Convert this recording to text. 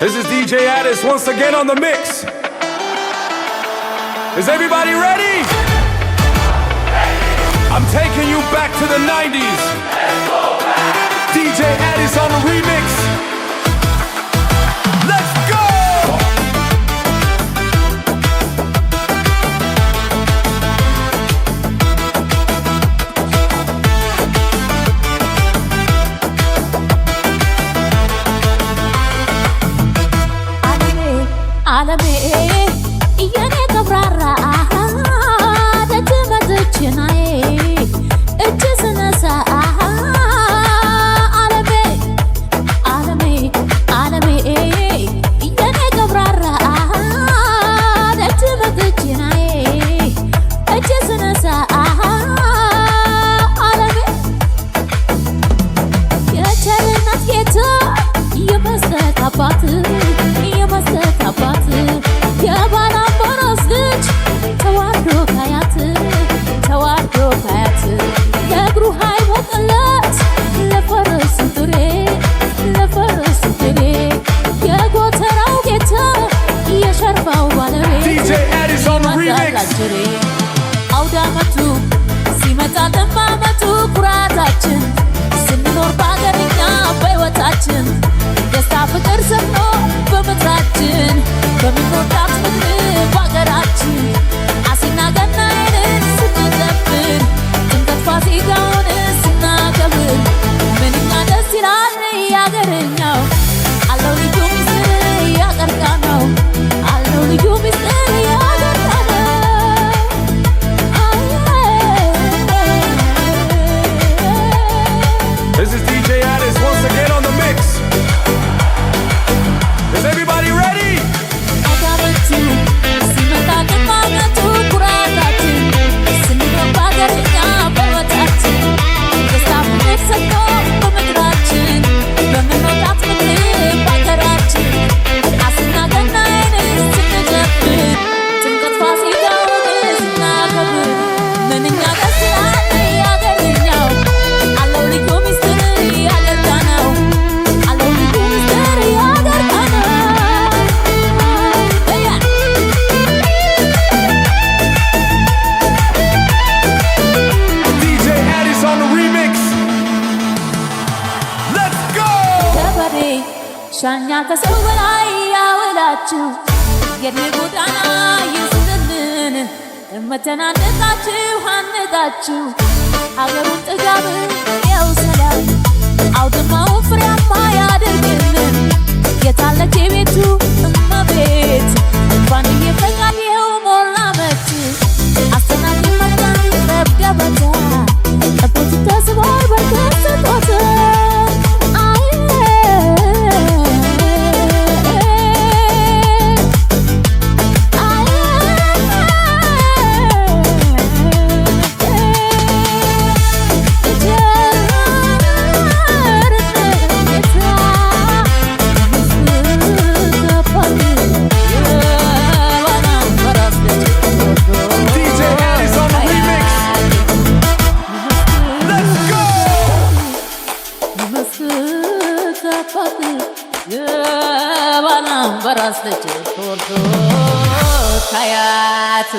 This is DJ Addis once again on the mix. Is everybody ready? I'm taking you back to the 90s. DJ Addis on the remix. Let's go! ዓለሜ የኔ ቀብራራ ደጅመትችናዬ እጅ ስነሳ ዓለሜ ዓለሜ ዓለሜ የኔ ቀብራራ ደጅመትችናዬ እጅ ስነሳ ዓለሜ የቸርነት ጌታ የመስጠት አባት አባት የባላምባራስ ልጅ ተዋርዶ ካያት የእግሩ ሃይሞቅለት ለፈረስ ጥሬ የጎተራው ጌታ የሸርፋው ባለቤት ማዛላጅሬ አውዳመቱ ሲመጣ ለማመቱ ኩራታችን ስንኖር በአገርኛ በሕይወታችን ደስታ ፍቅር ሰፍኖ በምድራችን በምንወዳት ምድር በአገራችን አሲና ገናዬን ስንዘምር ጥምቀት ፋሲካውን ስናከብር ምንኛ ደስ ይላል ያገርኛው አለው ልዩ ምስጢር ያቀርቃነው አለው ልዩ ምስጢር ያቀርቃነው This is DJ Addis once again on the mix. Is everybody ready? ሻኛ ከሰው በላይ ያወላችሁ የድል ጎዳና ይስጥልን መተናነቃችሁ አነቃችሁ አገሩን ጥጋብ ያው ሰላም አውድማው ፍሬያማ ያድርግልን የታለች የቤቱ እመቤት እንኳን እየፈቃድ ይኸው ሞላ መች አስተናቂ መልካም ረብገበታ ጠቦት ተስቧል በርከት ስጦታ የባላምባራስ ልጅ ተወልዶ ካያት